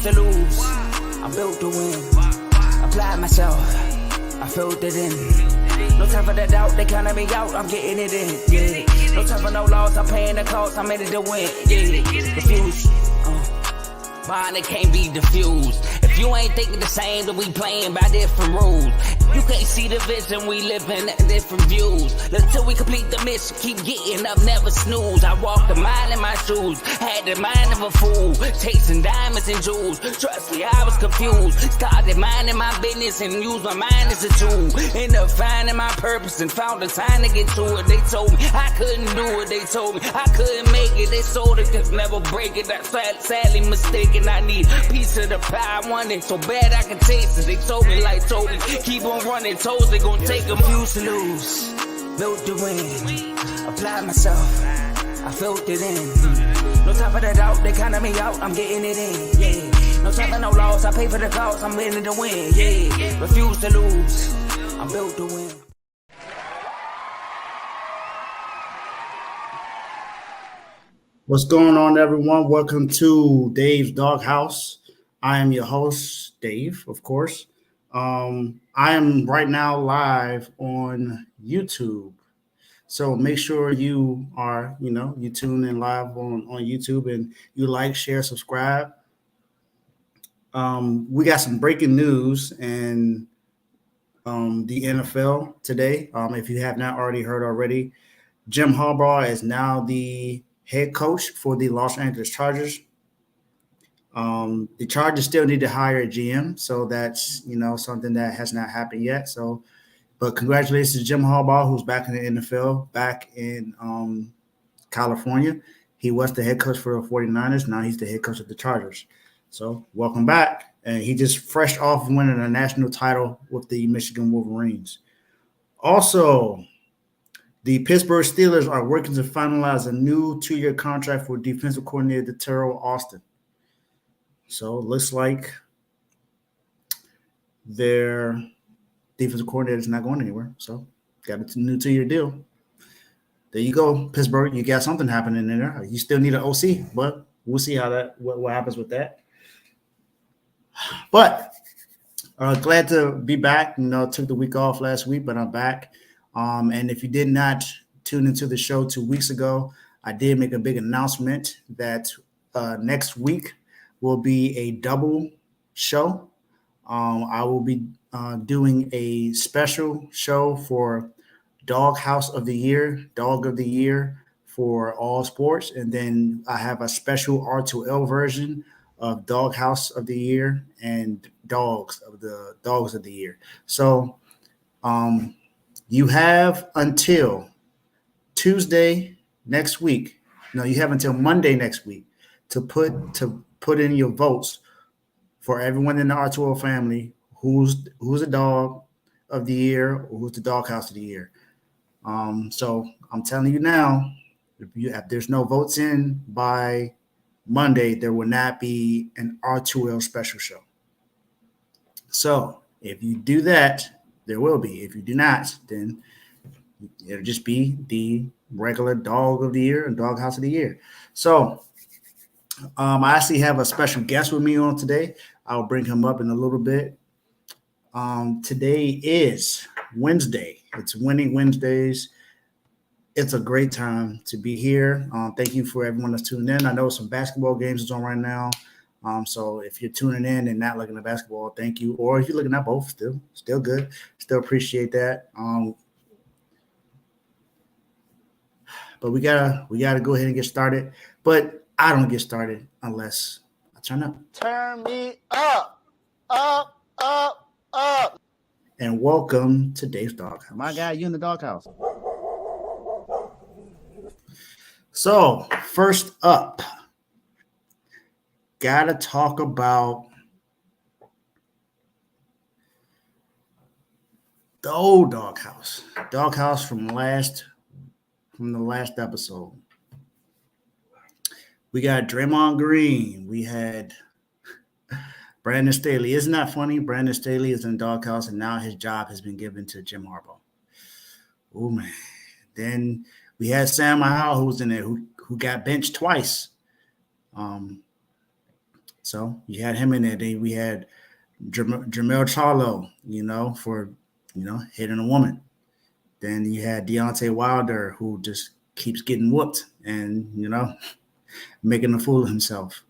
to lose. I'm built to win. Applied myself. I filled it in. No time for the doubt, they counted me out, I'm getting it in, yeah. No time for no loss, I'm paying the cost, I'm in it to win, yeah. Refuse, mine, it can't be diffused. If you ain't thinking the same, then we playing by different rules. You can't see the vision, we living at different views. Until we complete the mission, keep getting up, never snooze. I walked a mile in my shoes, had the mind of a fool, chasing diamonds and jewels. Trust me, I was confused. Started minding my business and used my mind as a tool. Ended up finding my purpose and found the time to get to it. They told me I couldn't do it, they told me I couldn't make it. They sold it, could never break it. I sadly mistaken, I need a piece of the pie. I want it so bad I can taste it. They told me, keep on running toes, they gon' take them. Refuse to lose, built to win. Applied myself, I filled it in. No time for the doubt, they counted me out, I'm getting it in, yeah. No time for no loss, I pay for the cost, I'm winning to win, yeah. Refuse to lose, I'm built to win. What's going on, everyone? Welcome to Dave's Doghouse. I am your host, Dave, of course. I am right now live on YouTube. So make sure you are, you tune in live on YouTube and you like, share, subscribe. We got some breaking news in the NFL today. If you have not already heard already, Jim Harbaugh is now the head coach for the Los Angeles Chargers. The Chargers still need to hire a GM, so that's something that has not happened yet. But congratulations to Jim Harbaugh, who's back in the NFL, back in California. He was the head coach for the 49ers. Now he's the head coach of the Chargers. So welcome back. And he just fresh off winning a national title with the Michigan Wolverines. Also, the Pittsburgh Steelers are working to finalize a new 2-year contract for defensive coordinator Terrell Austin. So it looks like their defensive coordinator is not going anywhere. So got a new 2-year deal. There you go, Pittsburgh. You got something happening in there. You still need an OC, but we'll see what happens with that. But glad to be back. Took the week off last week, but I'm back. And if you did not tune into the show 2 weeks ago, I did make a big announcement that next week will be a double show. I will be doing a special show for Dog House of the Year, Dog of the Year for all sports. And then I have a special R2L version of Dog House of the Year and Dogs of the Year. So you have until Tuesday next week. No, you have until Monday next week to put in your votes for everyone in the R2O family who's a dog of the year or who's the dog house of the year. So I'm telling you now, if there's no votes in by Monday, there will not be an R2L special show. So if you do that, there will be. If you do not, then it'll just be the regular dog of the year and dog house of the year. So I actually have a special guest with me on today. I'll bring him up in a little bit. Today is Wednesday. It's Winning Wednesdays. It's a great time to be here. Thank you for everyone that's tuning in. I know some basketball games is on right now. So if you're tuning in and not looking at basketball, thank you. Or if you're looking at both, still good. Still appreciate that. But we gotta go ahead and get started. But I don't get started unless I turn up. Turn me up. And welcome to Dave's Doghouse. My guy, you in the doghouse. So first up, gotta talk about the old doghouse from the last episode. We got Draymond Green. We had Brandon Staley. Isn't that funny? Brandon Staley is in the doghouse, and now his job has been given to Jim Harbaugh. Oh man! Then we had Sam Howell, who was in there, who got benched twice. So you had him in there. Then we had Jermel Charlo, for hitting a woman. Then you had Deontay Wilder, who just keeps getting whooped and making a fool of himself.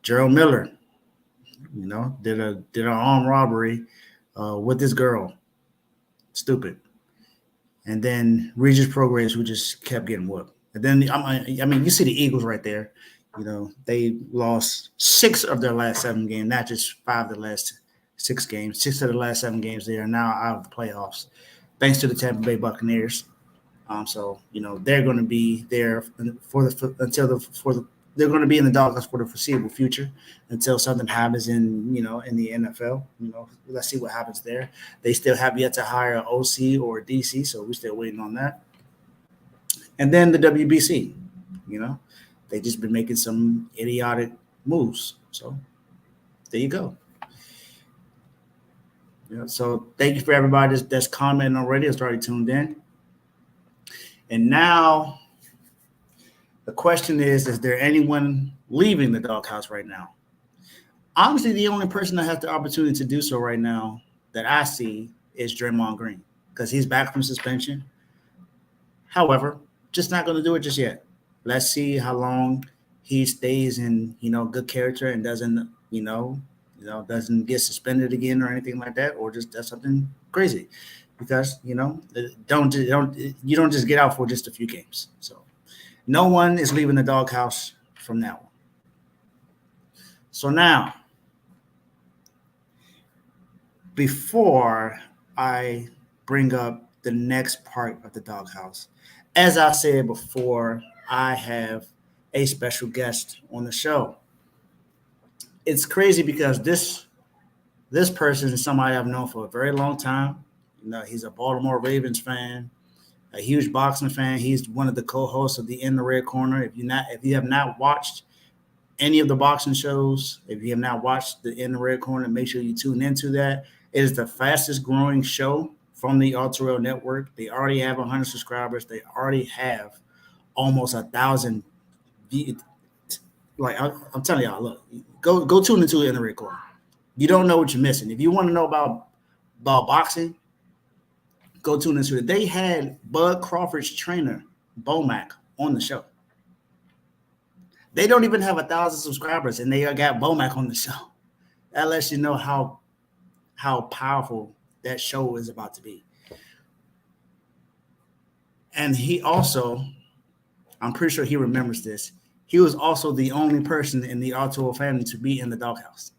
Gerald Miller, did an armed robbery with this girl. Stupid. And then Regis Prograis, who just kept getting whooped. And then you see the Eagles right there. They lost 6 of their last 7 games, not just 5 of the last 6 games. 6 of the last 7 games, they are now out of the playoffs, thanks to the Tampa Bay Buccaneers. So they're going to be there they're going to be in the doghouse for the foreseeable future until something happens in the NFL. Let's see what happens there. They still have yet to hire an OC or a DC, so we're still waiting on that. And then the WBC, they just been making some idiotic moves. So there you go. So thank you for everybody that's commenting already, that's already tuned in. And now the question is there anyone leaving the doghouse right now? Honestly, the only person that has the opportunity to do so right now that I see is Draymond Green, because he's back from suspension. However, just not going to do it just yet. Let's see how long he stays in, good character and doesn't get suspended again or anything like that, or just does something crazy, because you don't just get out for just a few games. So no one is leaving the doghouse from now on. So now, before I bring up the next part of the doghouse, as I said before, I have a special guest on the show. It's crazy because this person is somebody I've known for a very long time. He's a Baltimore Ravens fan, a huge boxing fan. He's one of the co-hosts of the In the Red Corner. If you have not watched any of the boxing shows, if you have not watched the In the Red Corner, make sure you tune into that. It is the fastest growing show from the All Network. They already have 100 subscribers. They already have almost 1,000. Like I'm telling y'all, look, go tune into it In the Red Corner. You don't know what you're missing. If you want to know about boxing, go tune into it. They had Bud Crawford's trainer, Bomac, on the show. They don't even have 1,000 subscribers, and they got Bomac on the show. That lets you know how powerful that show is about to be. And he also, I'm pretty sure he remembers this, he was also the only person in the Arturo family to be in the doghouse.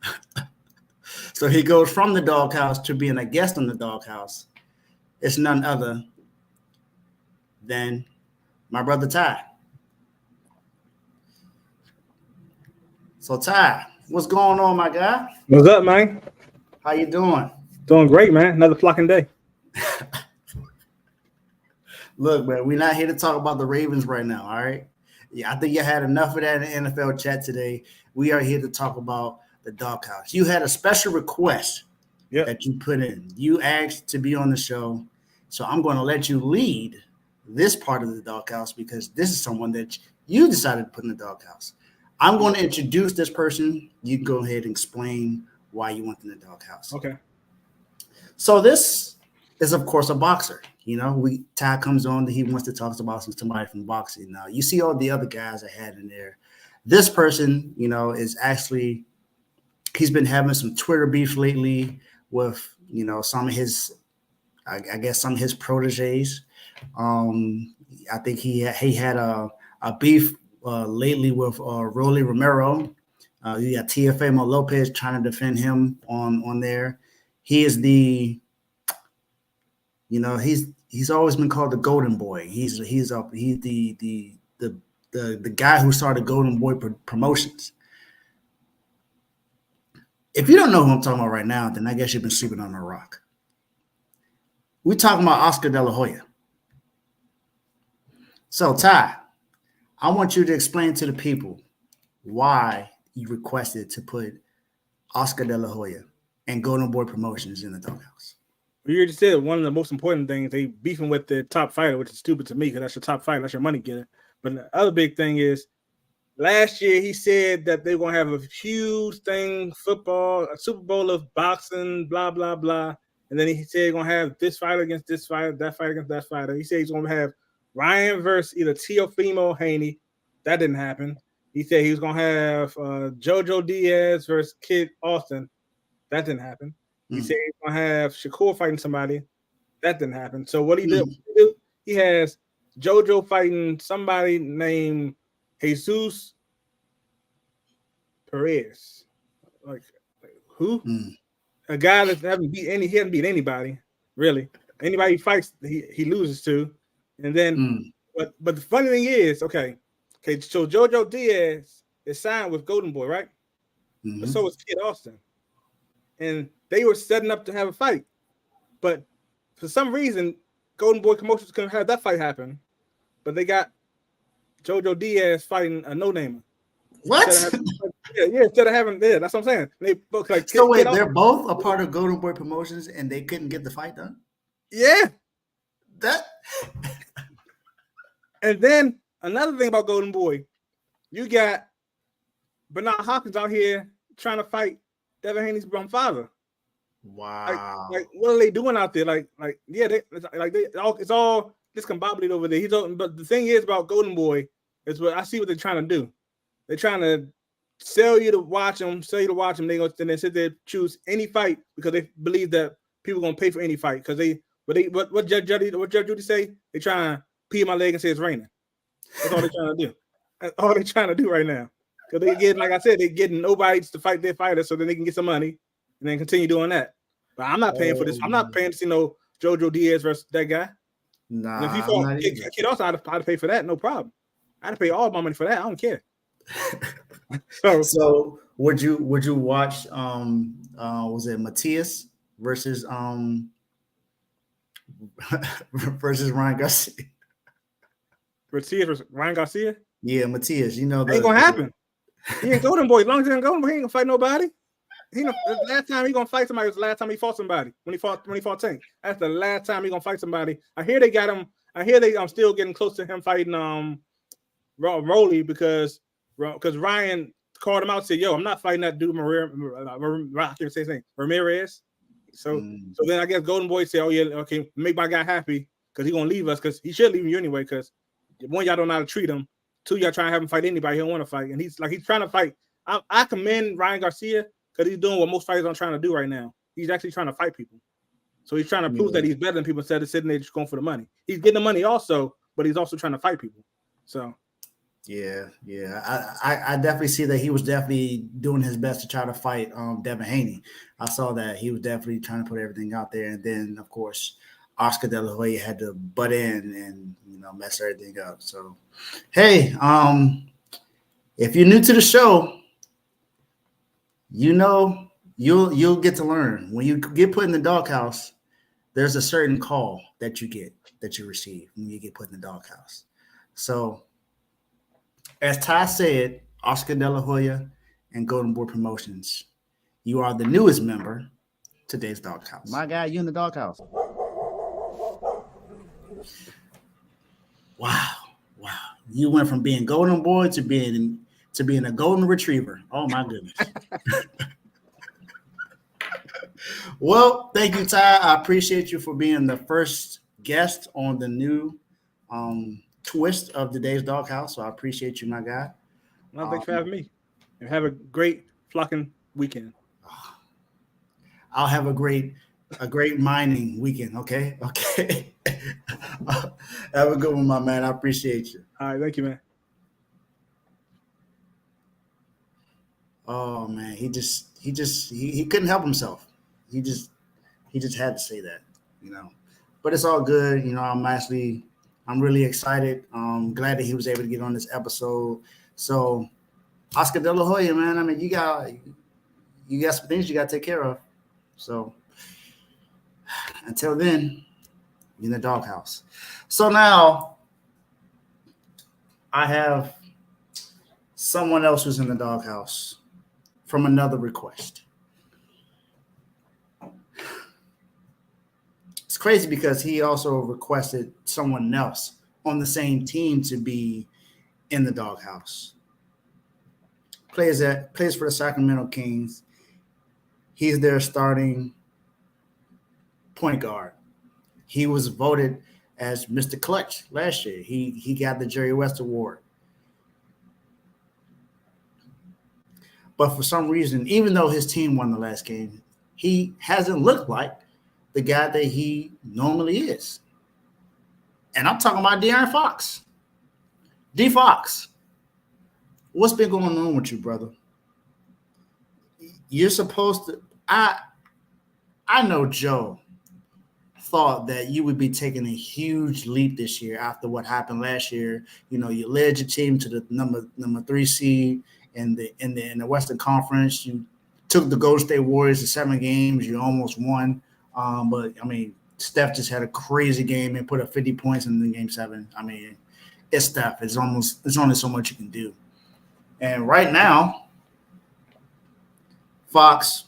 So he goes from the doghouse to being a guest on the doghouse. It's none other than my brother Ty. So Ty, what's going on, my guy? What's up, man? How you doing? Doing great, man. Another flocking day. Look, man, we're not here to talk about the Ravens right now, all right? Yeah, I think you had enough of that in the NFL chat today. We are here to talk about the doghouse. You had a special request that you put in. You asked to be on the show, so I'm going to let you lead this part of the doghouse because this is someone that you decided to put in the doghouse. I'm going to introduce this person. You can go ahead and explain why you want in the doghouse. Okay. So this is, of course, a boxer. Ty comes on, he wants to talk about somebody from boxing. Now, you see all the other guys I had in there. This person, is actually, he's been having some Twitter beef lately with, some of his, I guess, some of his proteges. I think he had a beef lately with Rolly Romero. You got Teofimo Lopez trying to defend him on there. He is the, he's always been called the Golden Boy. He's the guy who started Golden Boy Promotions. If you don't know who I'm talking about right now, then I guess you've been sleeping on a rock. We're talking about Oscar De La Hoya. So, Ty, I want you to explain to the people why you requested to put Oscar De La Hoya and Golden Boy Promotions in the doghouse. You already said one of the most important things, they beefing with the top fighter, which is stupid to me because that's your top fighter, that's your money getter. But the other big thing is last year he said that they were gonna have a huge thing, football, a Super Bowl of boxing, blah blah blah. And then he said he's gonna have this fighter against this fighter, that fighter against that fighter. He said he's gonna have Ryan versus either Teofimo or Haney. That didn't happen. He said he was gonna have JoJo Diaz versus Kid Austin. That didn't happen. He said he's gonna have Shakur fighting somebody. That didn't happen. So what he did, he has JoJo fighting somebody named Jesus Perez. Like who? A guy that hasn't beat anybody, really. Anybody he fights, he loses to. And then but the funny thing is, okay, so JoJo Diaz is signed with Golden Boy, right? But so was Kid Austin. And they were setting up to have a fight. But for some reason, Golden Boy Promotions couldn't have that fight happen. But they got JoJo Diaz fighting a no-namer. What? Instead of having that's what I'm saying. They both like so wait, they're both a part of Golden Boy Promotions and they couldn't get the fight done? Yeah. That and then another thing about Golden Boy, you got Bernard Hopkins out here trying to fight Devin Haney's father. Wow. Like what are they doing out there? It's all discombobulated over there. But the thing is about Golden Boy is what I see what they're trying to do. They're trying to sell you to watch them. They're going to sit there choose any fight because they believe that people are going to pay for any fight because what Judge Judy say? They trying to pee in my leg and say it's raining. That's all they're trying to do. That's all they're trying to do right now. Because they get, like I said, they're getting nobody to fight their fighters so that they can get some money and then continue doing that. But I'm not paying for this. I'm not paying to see no JoJo Diaz versus that guy. Nah. And if you fought Kid also, I'd pay for that, no problem. I'd pay all my money for that. I don't care. So would you watch was it Matias versus versus Ryan Garcia? Matias versus Ryan Garcia? Yeah, Matias. You know ain't gonna happen. He ain't Golden Boy. As long as he ain't Golden Boy, he ain't gonna fight nobody. The last time he gonna fight somebody was the last time he fought somebody when he fought Tank. That's the last time he gonna fight somebody. I hear they got him. I hear I'm still getting close to him fighting Rolly because Ryan called him out and said, "Yo, I'm not fighting that dude I can't say his name, Ramirez." So then I guess Golden Boy said, "Oh yeah, okay, make my guy happy because he's gonna leave us because he should leave you anyway because one, y'all don't know how to treat him. Two, y'all trying to have him fight anybody he don't want to fight, and he's trying to fight. I commend Ryan Garcia because he's doing what most fighters aren't trying to do right now. He's actually trying to fight people. So he's trying to prove that he's better than people instead of sitting there just going for the money. He's getting the money also, but he's also trying to fight people. So yeah. I definitely see that he was definitely doing his best to try to fight Devin Haney. I saw that he was definitely trying to put everything out there, and then of course Oscar De La Hoya had to butt in and mess everything up. So hey, if you're new to the show, you'll get to learn. When you get put in the doghouse, there's a certain call that you receive when you get put in the doghouse. So as Ty said, Oscar De La Hoya and Golden Boy Promotions, you are the newest member to today's doghouse. My guy, you in the doghouse. Wow. You went from being Golden Boy to being a Golden Retriever. Oh my goodness. Well, thank you, Ty. I appreciate you for being the first guest on the new twist of today's doghouse. So I appreciate you, my guy. Well, thanks for having me. And have a great flocking weekend. I'll have a great mining weekend. Okay. Have a good one, my man. I appreciate you. All right, thank you, man. Oh man, he couldn't help himself. He just had to say that, But it's all good, I'm really excited. Glad that he was able to get on this episode. So, Oscar De La Hoya, man, I mean, you got some things you got to take care of. So, until then, you're in the doghouse. So now, I have someone else who's in the doghouse from another request. It's crazy because he also requested someone else on the same team to be in the doghouse. plays for the Sacramento Kings. He's their starting point guard. He was voted as Mr. Clutch last year. He got the Jerry West Award. But for some reason, even though his team won the last game, he hasn't looked like the guy that he normally is. And I'm talking about De'Aaron Fox. D Fox, what's been going on with you, brother? You're supposed to I know Joe thought that you would be taking a huge leap this year after what happened last year. You know, you led your team to the number 3 seed in the Western Conference. You took the Golden State Warriors to 7 games. You almost won. But I mean, Steph just had a crazy game and put up 50 points in the game 7. I mean, it's Steph. It's only so much you can do. And right now, Fox,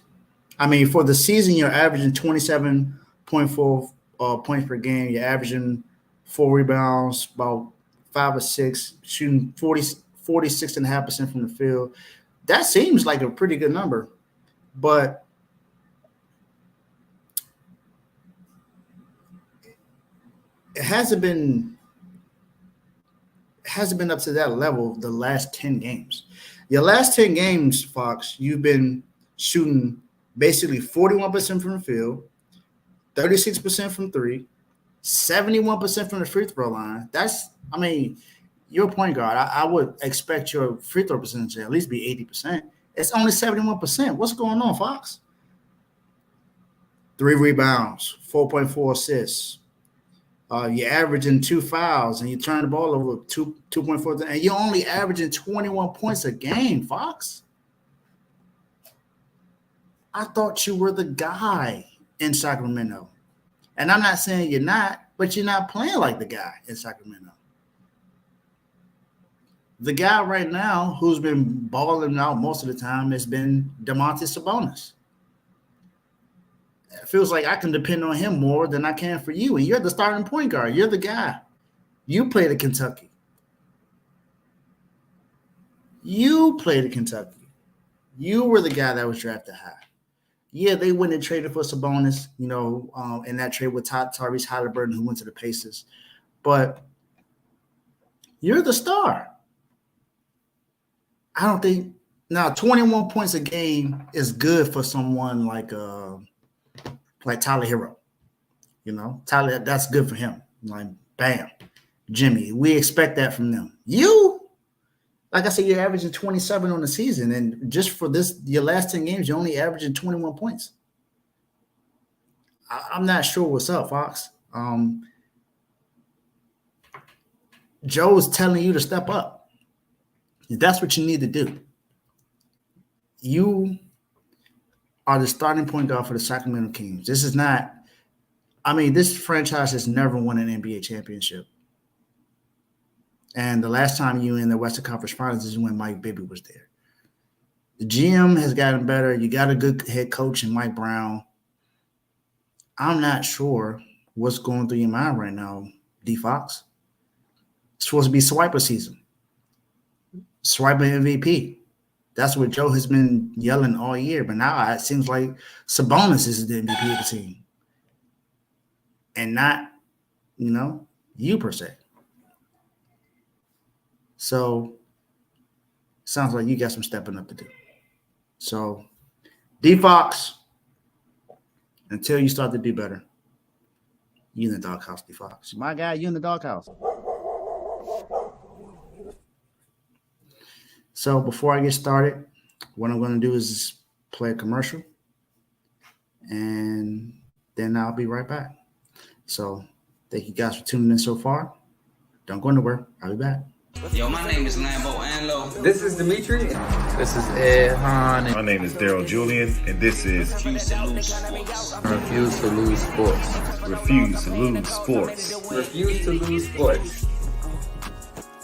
I mean, for the season, you're averaging 27.4 points per game. You're averaging 4 rebounds, about 5 or 6, shooting 46.5% from the field. That seems like a pretty good number, but it hasn't been up to that level the last 10 games. Your last 10 games, Fox, you've been shooting basically 41% from the field, 36% from 3, 71% from the free throw line. You're a point guard. I would expect your free throw percentage to at least be 80%. It's only 71%. What's going on, Fox? 3 rebounds, 4.4 assists. You're averaging 2 fouls, and you turn the ball over 2.4, and you're only averaging 21 points a game, Fox. I thought you were the guy in Sacramento. And I'm not saying you're not, but you're not playing like the guy in Sacramento. The guy right now who's been balling out most of the time has been Domantas Sabonis. It feels like I can depend on him more than I can for you. And you're the starting point guard. You're the guy. You played at Kentucky. You were the guy that was drafted high. Yeah, they went and traded for Sabonis, in that trade with Tyrese Halliburton, who went to the Pacers. But you're the star. I don't think – now, 21 points a game is good for someone like Tyler Hero. Tyler, that's good for him. Like, bam, Jimmy. We expect that from them. You, like I said, you're averaging 27 on the season, and just for your last 10 games, you're only averaging 21 points. I'm not sure what's up, Fox. Joe's telling you to step up. That's what you need to do. You are the starting point guard for the Sacramento Kings. This is not – this franchise has never won an NBA championship. And the last time you were in the Western Conference Finals is when Mike Bibby was there. The GM has gotten better. You got a good head coach in Mike Brown. I'm not sure what's going through your mind right now, D Fox. It's supposed to be swiper season. Swiper MVP. That's what Joe has been yelling all year. But now it seems like Sabonis is the MVP of the team. And not, you per se. So, sounds like you got some stepping up to do. So, D Fox, until you start to do better, you in the doghouse, D Fox. My guy, you in the doghouse. So, before I get started, what I'm going to do is play a commercial, and then I'll be right back. So, thank you guys for tuning in so far. Don't go nowhere. I'll be back. Yo, my name is Lambo Anlo. This is Dimitri. This is Ed Hahn. My name is Daryl Julian, and this is Refuse to lose sports. Refuse to lose sports. Refuse to Lose Sports. Refuse to lose sports.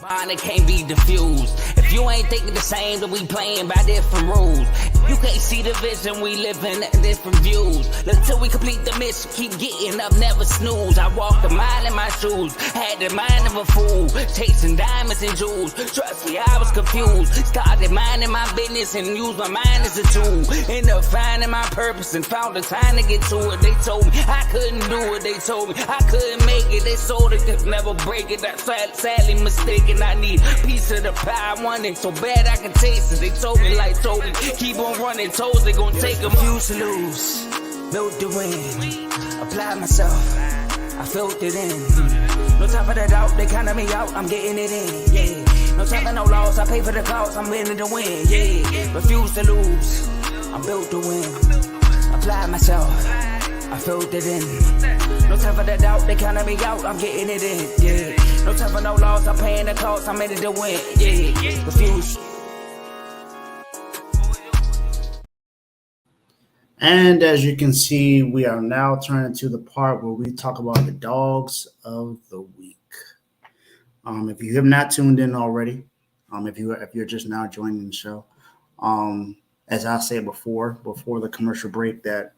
It can't be diffused. If you ain't thinking the same, then we playing by different rules. You can't see the vision, we live in different views. Until we complete the mission, keep getting up, never snooze. I walked a mile in my shoes, had the mind of a fool, chasing diamonds and jewels. Trust me, I was confused. Started minding my business and used my mind as a tool. Ended up finding my purpose and found the time to get to it. They told me I couldn't do it. They told me I couldn't make it. They sold it, could never break it. That's sadly mistaken. I need a piece of the pie. I want it so bad I can taste it. They told me like told me, keep on running. Toes they gon' take them. Refuse to lose, built to win. Apply myself, I felt it in. No time for the doubt, they counted me out. I'm getting it in. Yeah. No time for no loss. I pay for the cost. I'm winning to win. Yeah. Refuse to lose. I'm built to win. Apply myself. I felt it in. No time for the doubt. They counted me out. I'm getting it in. Yeah. No time for no loss. I'm paying the cost. I'm in it to win. Yeah. Refuse. And as you can see, we are now turning to the part where we talk about the dogs of the week. If you have not tuned in already, if you're just now joining the show, as I said before the commercial break, that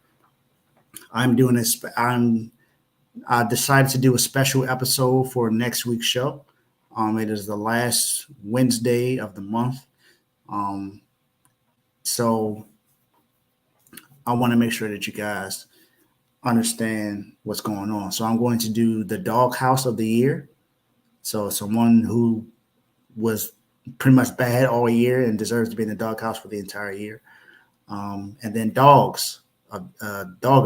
I'm doing this. I decided to do a special episode for next week's show. It is the last Wednesday of the month, so I want to make sure that you guys understand what's going on. So I'm going to do the dog house of the year. So someone who was pretty much bad all year and deserves to be in the dog house for the entire year. And then dog of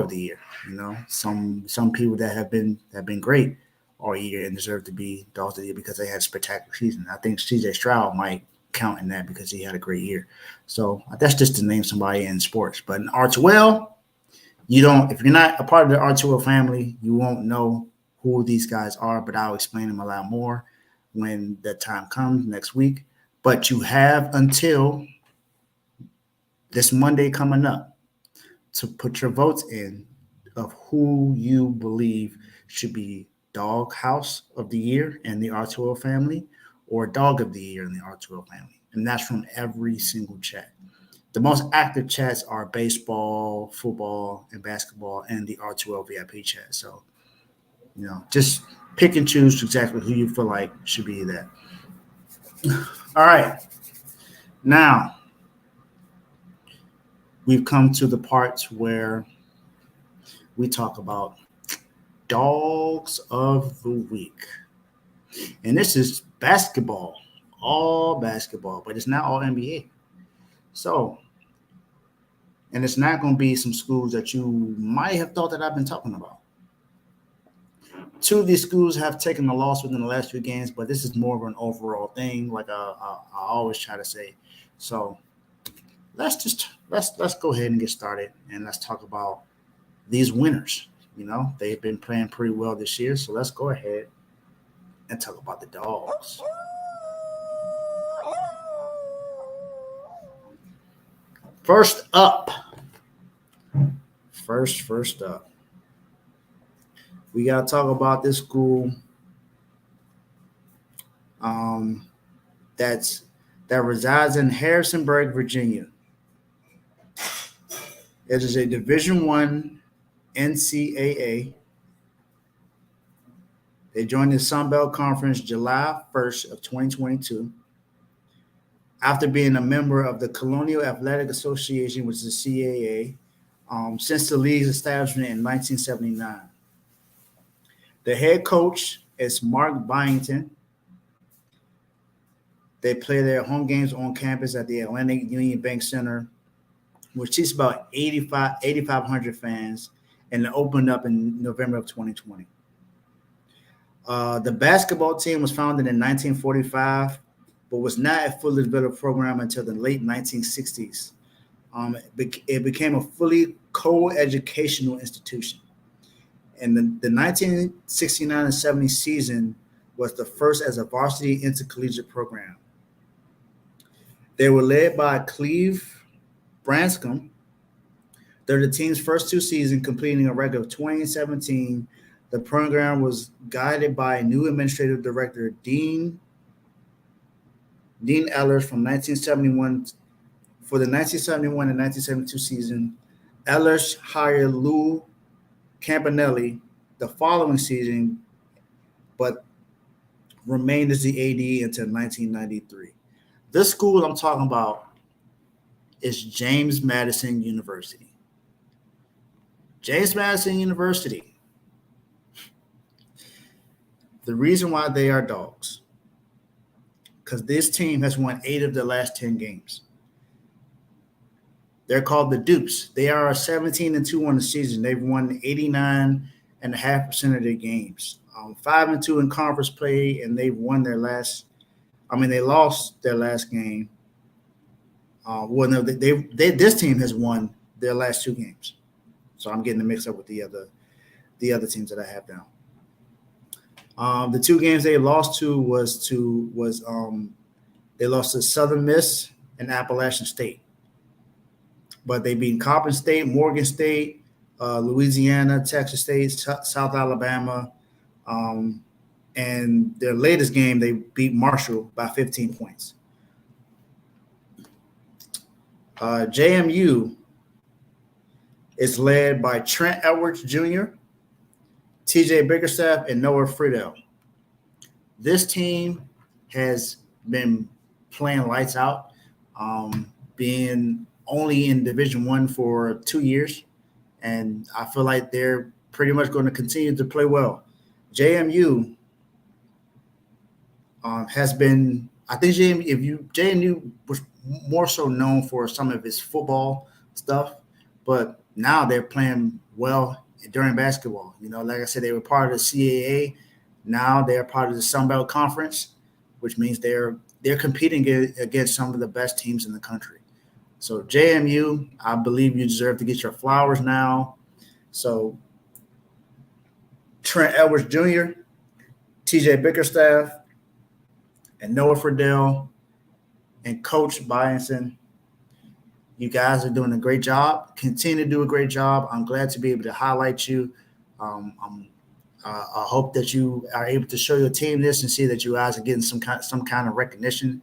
the year. You know, some people that have been great all year and deserve to be dogs of the year because they had a spectacular season. I think CJ Stroud might count in that because he had a great year. So that's just to name somebody in sports. But in R2L, if you're not a part of the R2L family, you won't know who these guys are, but I'll explain them a lot more when the time comes next week. But you have until this Monday coming up to put your votes in of who you believe should be dog house of the year in the R2L family or dog of the year in the R2L family. And that's from every single chat. The most active chats are baseball, football, and basketball, and the R2L VIP chat. So, just pick and choose exactly who you feel like should be that. All right. Now, we've come to the parts where we talk about dogs of the week. And this is basketball, all basketball, but it's not all NBA. So, and it's not going to be some schools that you might have thought that I've been talking about. Two of these schools have taken a loss within the last few games, but this is more of an overall thing, like I always try to say. So let's go ahead and get started, and let's talk about these winners. They've been playing pretty well this year, so let's go ahead and talk about the dogs. First up, we got to talk about this school that resides in Harrisonburg, Virginia. It is a Division I NCAA. They joined the Sun Belt Conference July 1st of 2022 after being a member of the Colonial Athletic Association, which is the CAA, since the league's establishment in 1979. The head coach is Mark Byington. They play their home games on campus at the Atlantic Union Bank Center, which seats about 8,500 fans, and it opened up in November of 2020. The basketball team was founded in 1945, but was not a fully developed program until the late 1960s. It became a fully co-educational institution. And the 1969 and 70 season was the first as a varsity intercollegiate program. They were led by Cleve Branscombe. They're the team's first two seasons, completing a record of 2017. The program was guided by a new administrative director, Dean Ellers, from 1971 for the 1971 and 1972 season, Ellers hired Lou Campanelli the following season, but remained as the AD until 1993. This school I'm talking about is James Madison University. James Madison University. The reason why they are dogs, because this team has won 8 of the last 10 games. They're called the Dukes. They are 17-2 on the season. They've won 89.5% of their games. 5-2 in conference play, and they've won their last. They lost their last game. This team has won their last 2 games. So I'm getting the mix up with the other teams that I have down. The 2 games they lost to they lost to Southern Miss and Appalachian State. But they beat Coppin State, Morgan State, Louisiana, Texas State, South Alabama, and their latest game they beat Marshall by 15 points. JMU is led by Trent Edwards Jr., TJ Bickerstaff, and Noah Friedel. This team has been playing lights out, being only in Division I for 2 years, and I feel like they're pretty much going to continue to play well. JMU has been, I think JMU was more so known for some of its football stuff, but now they're playing well during basketball. Like I said, they were part of the CAA. Now they're part of the Sun Belt Conference, which means they're competing against some of the best teams in the country. So JMU, I believe you deserve to get your flowers now. So Trent Edwards Jr., TJ Bickerstaff, and Noah Friedel, and Coach Byington, you guys are doing a great job. Continue to do a great job. I'm glad to be able to highlight you. I hope that you are able to show your team this and see that you guys are getting some kind of recognition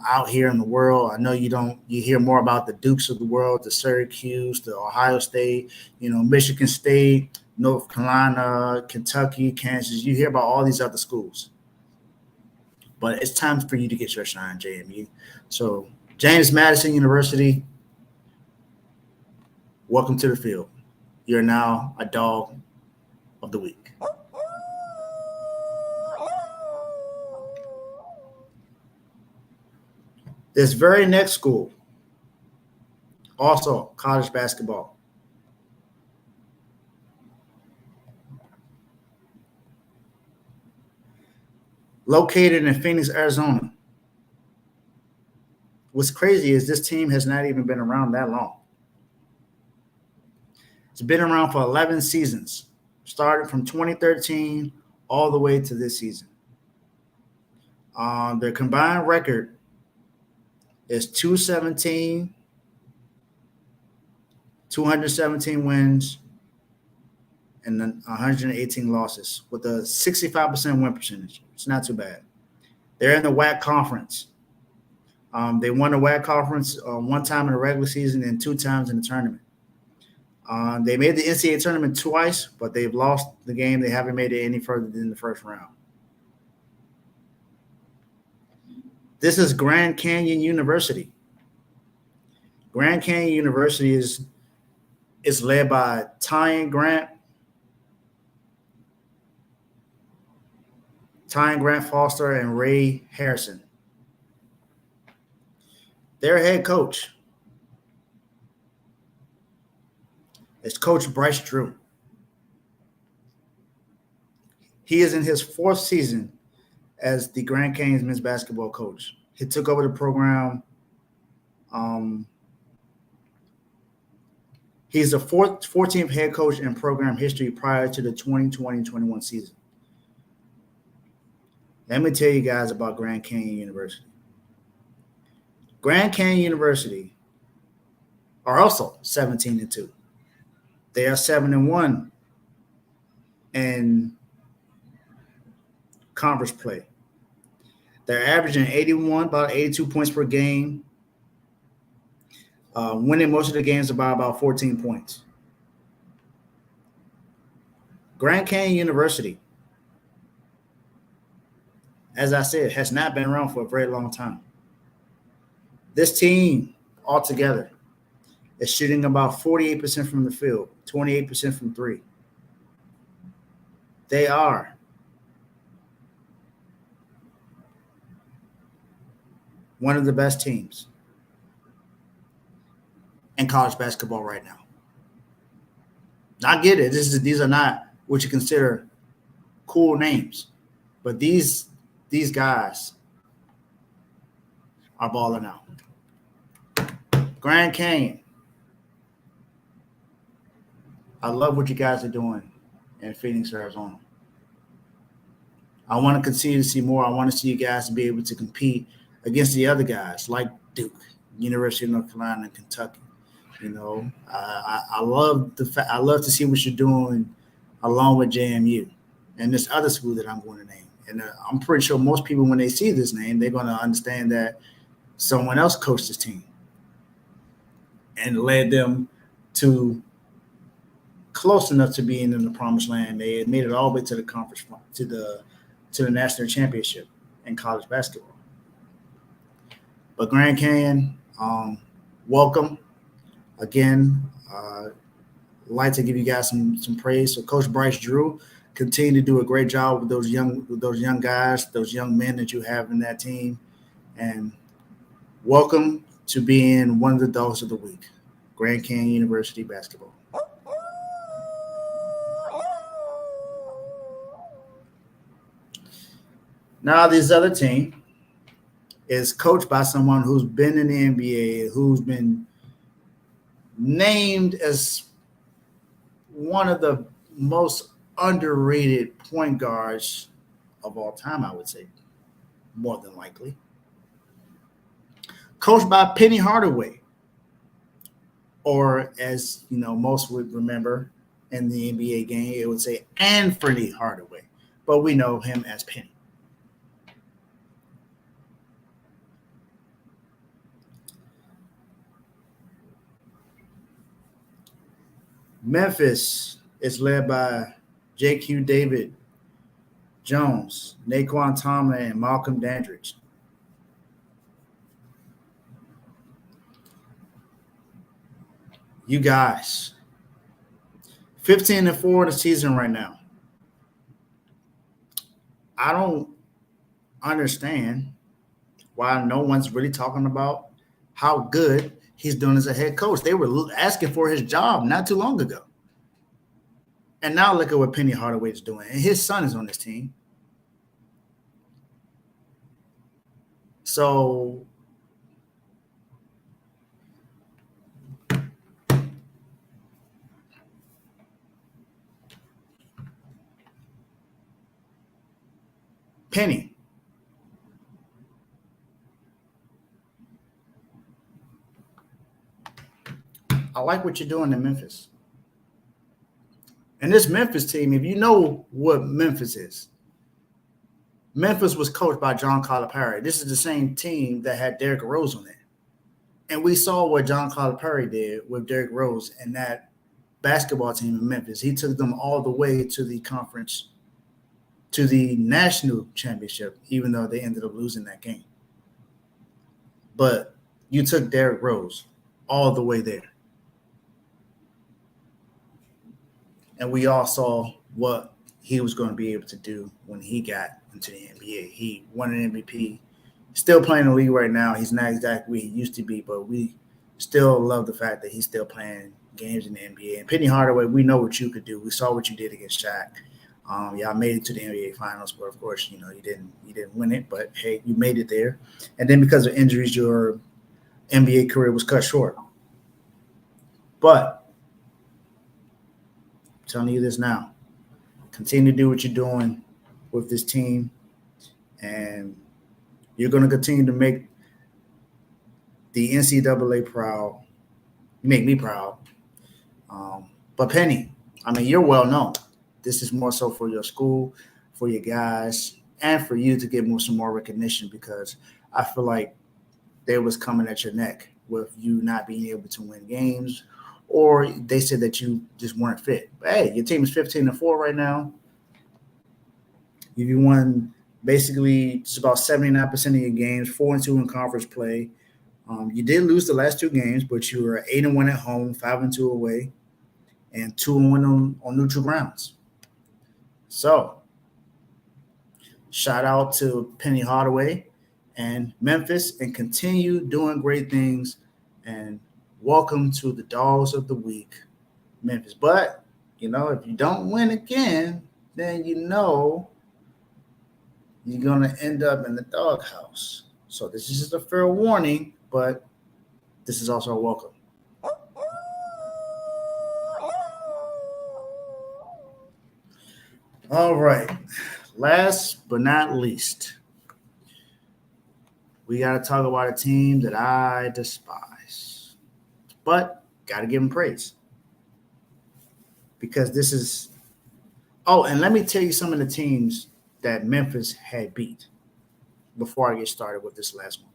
out here in the world. I know you hear more about the Dukes of the world, the Syracuse, the Ohio State, Michigan State, North Carolina, Kentucky, Kansas. You hear about all these other schools. But it's time for you to get your shine, JMU. So James Madison University, welcome to the field. You're now a dog of the week. This very next school, also college basketball. Located in Phoenix, Arizona. What's crazy is this team has not even been around that long. It's been around for 11 seasons, started from 2013 all the way to this season. Their combined record is 217 wins, and then 118 losses with a 65% win percentage. It's not too bad. They're in the WAC conference. They won the WAC conference one time in the regular season and 2 times in the tournament. They made the NCAA tournament twice, but they've lost the game. They haven't made it any further than the first round. This is Grand Canyon University. Grand Canyon University is led by Tyan Grant Foster, and Ray Harrison. Their head coach is Coach Bryce Drew. He is in his 4th season as the Grand Canyons men's basketball coach. He took over the program. He's the 14th head coach in program history prior to the 2020-21 season. Let me tell you guys about Grand Canyon University. Grand Canyon University are also 17-2. They are 7-1 in conference play. They're averaging 81, about 82 points per game. winning most of the games by about 14 points. Grand Canyon University, as I said, has not been around for a very long time. This team altogether is shooting about 48% from the field, 28% from three. They are one of the best teams in college basketball right now. I get it. These are not what you consider cool names, but these guys are balling out. Grand Canyon, I love what you guys are doing in Phoenix, Arizona. I want to continue to see more. I want to see you guys be able to compete against the other guys like Duke, University of North Carolina, and Kentucky. You know, I love I love to see what you're doing along with JMU and this other school that I'm going to name. And I'm pretty sure most people, when they see this name, they're going to understand that someone else coached this team and led them to close enough to being in the promised land. They had made it all the way to the conference, to the national championship in college basketball. But Grand Canyon, welcome again. Like to give you guys some praise. So Coach Bryce Drew, continue to do a great job with those young guys, those young men that you have in that team, and welcome to being one of the dogs of the week, Grand Canyon University basketball. Now, this other team is coached by someone who's been in the NBA, who's been named as one of the most underrated point guards of all time, I would say, more than likely. Coached by Penny Hardaway, or as you know, most would remember in the NBA game, it would say Anthony Hardaway, but we know him as Penny. Memphis is led by J.Q. David Jones, Naquan Tomlin, and Malcolm Dandridge. You guys, 15-4 in the season right now. I don't understand why no one's really talking about how good he's doing as a head coach. They were asking for his job not too long ago. And now look at what Penny Hardaway is doing. And his son is on this team. So Penny, I like what you're doing in Memphis. And this Memphis team, if you know what Memphis is, Memphis was coached by John Calipari. This is the same team that had Derrick Rose on it. And we saw what John Calipari did with Derrick Rose and that basketball team in Memphis. He took them all the way to the conference, to the national championship, even though they ended up losing that game. But you took Derrick Rose all the way there. And we all saw what he was going to be able to do when he got into the NBA. He won an MVP, still playing in the league right now. He's not exactly where he used to be, but we still love the fact that he's still playing games in the NBA. And Penny Hardaway, we know what you could do. We saw what you did against Shaq. Y'all made it to the NBA Finals, but of course, you know, you didn't win it. But hey, you made it there. And then because of injuries, your NBA career was cut short. But I'm telling you this now, continue to do what you're doing with this team, and you're going to continue to make the NCAA proud. You make me proud. But Penny, I mean, you're well known. This is more so for your school, for your guys, and for you to get some more recognition, because I feel like they was coming at your neck with you not being able to win games, or they said that you just weren't fit. But hey, your team is 15-4 right now. You won basically just about 79% of your games, 4-2 in conference play. You did lose the last 2 games, but you were 8-1 at home, 5-2 away, and 2-1 on neutral grounds. So, shout out to Penny Hardaway and Memphis, and continue doing great things. And welcome to the Dogs of the Week, Memphis. But, if you don't win again, then you're going to end up in the doghouse. So this is just a fair warning, but this is also a welcome. All right. Last but not least, we got to talk about a team that I despise, but got to give them praise. Because this is – and let me tell you some of the teams that Memphis had beat before I get started with this last one.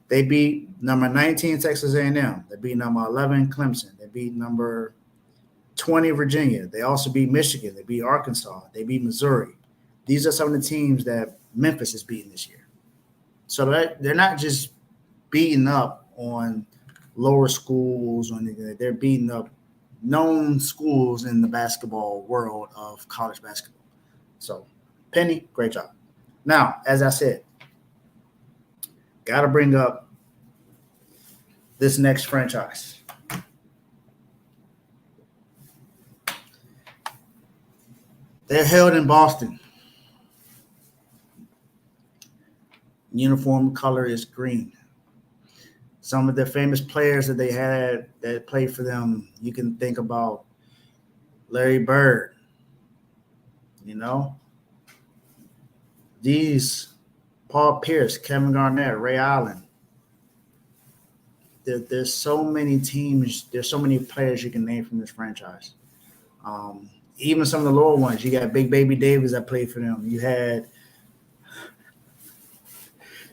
They beat number 19 Texas A&M. They beat number 11 Clemson. They beat number 20 Virginia. They also beat Michigan. They beat Arkansas. They beat Missouri. These are some of the teams that Memphis is beating this year. So they're not just beating up on lower schools or anything. They're beating up known schools in the basketball world of college basketball. So, Penny, great job. Now, as I said, got to bring up this next franchise. They're held in Boston. Uniform color is green. Some of the famous players that they had that played for them, you can think about Larry Bird, These Paul Pierce, Kevin Garnett, Ray Allen. There's so many teams, there's so many players you can name from this franchise. Even some of the lower ones, you got Big Baby Davis that played for them. You had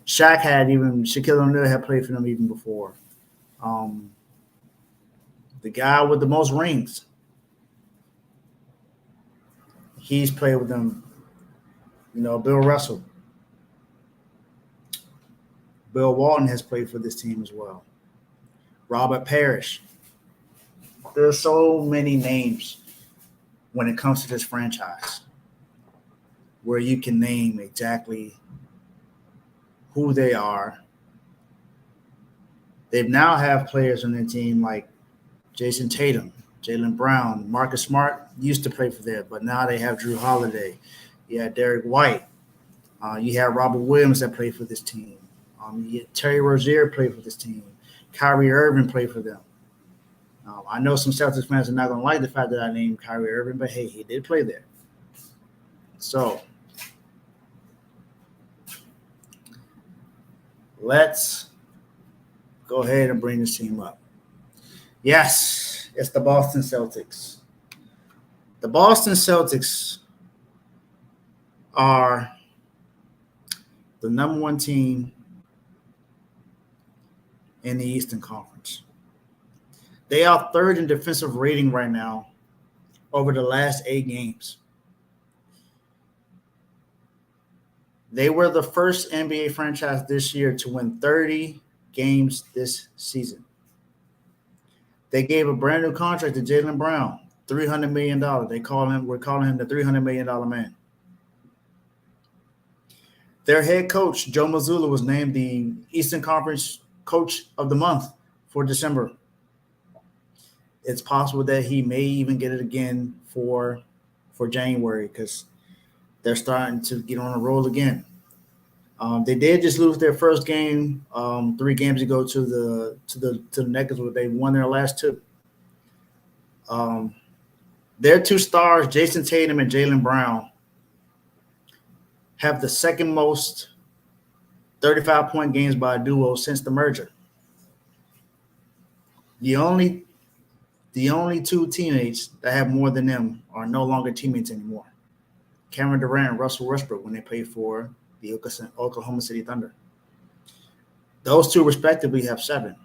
Shaquille O'Neal had played for them even before. The guy with the most rings, he's played with them. Bill Russell. Bill Walton has played for this team as well. Robert Parrish. There's so many names when it comes to this franchise where you can name exactly who they are. They now have players on their team like Jason Tatum, Jaylen Brown, Marcus Smart used to play for them, but now they have Drew Holiday. You had Derek White. You have Robert Williams that played for this team. Terry Rozier played for this team. Kyrie Irving played for them. I know some Celtics fans are not going to like the fact that I named Kyrie Irving, but hey, he did play there. So let's go ahead and bring this team up. Yes, it's the Boston Celtics. The Boston Celtics are the number 1 team in the Eastern Conference. They are 3rd in defensive rating right now over the last 8 games. They were the first NBA franchise this year to win 30 games this season. They gave a brand new contract to Jaylen Brown, $300 million. We're calling him the $300 million man. Their head coach, Joe Mazzulla, was named the Eastern Conference Coach of the Month for December. It's possible that he may even get it again for January because they're starting to get on a roll again. They did just lose their first game 3 games ago to the Nuggets, where they won their last 2. Their 2 stars, Jason Tatum and Jaylen Brown, have the second most 35-point games by a duo since the merger. The only 2 teammates that have more than them are no longer teammates anymore. Kevin Durant and Russell Westbrook when they played for the Oklahoma City Thunder. Those 2 respectively have 7.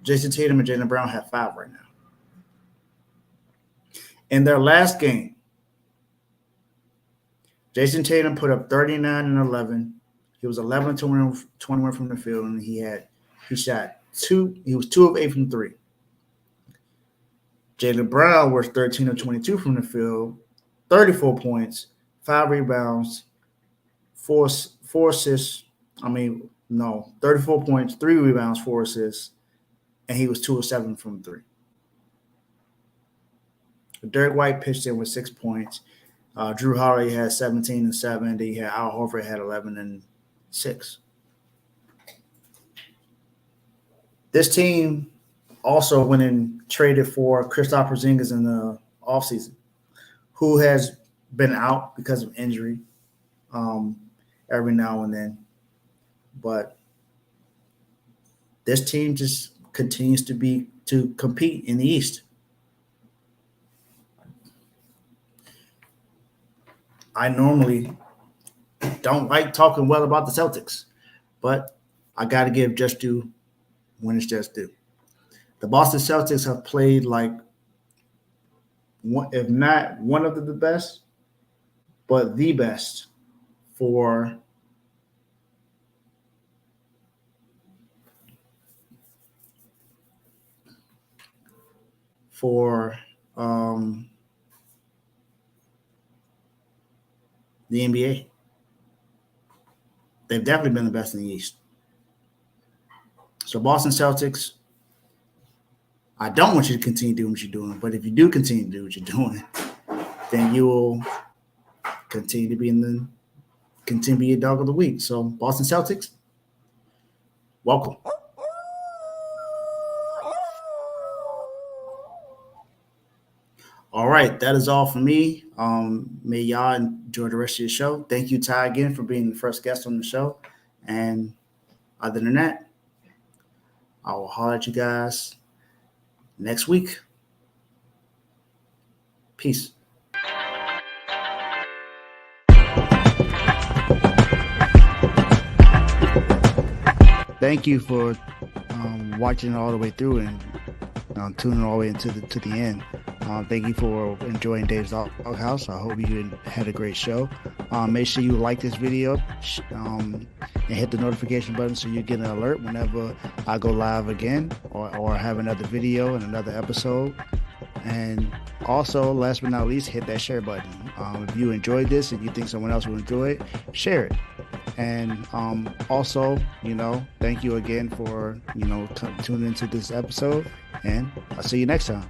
Jason Tatum and Jaylen Brown have 5 right now. In their last game, Jason Tatum put up 39 and 11. He was 11 21 from the field, and he shot 2. He was 2 of 8 from 3. Jaylen Brown was 13 of 22 from the field, 34 points, 5 rebounds, 4 assists. 34 points, 3 rebounds, 4 assists, and he was 2 of 7 from 3. Derek White pitched in with 6 points. Drew Holiday had 17 and 7. He had Al Horford had 11 and 6. This team also went and traded for Kristaps Porzingis in the offseason, who has been out because of injury every now and then. But this team just continues to compete in the East. I normally don't like talking well about the Celtics, but I got to give just due when it's just due. The Boston Celtics have played like, if not one of the best, but the best for the NBA. They've definitely been the best in the East. So Boston Celtics, I don't want you to continue doing what you're doing, but if you do continue to do what you're doing, then you will continue to be a dog of the week. So Boston Celtics, welcome. All right, that is all for me. May y'all enjoy the rest of your show. Thank you, Ty, again for being the first guest on the show. And other than that, I will holler at you guys next week. Peace. Thank you for watching all the way through and tuning all the way into the end. Thank you for enjoying Dave's Doghouse. I hope you had a great show. Make sure you like this video and hit the notification button so you get an alert whenever I go live again or have another video and another episode. And also, last but not least, hit that share button. If you enjoyed this and you think someone else will enjoy it, share it. And also, thank you again for, tuning into this episode. And I'll see you next time.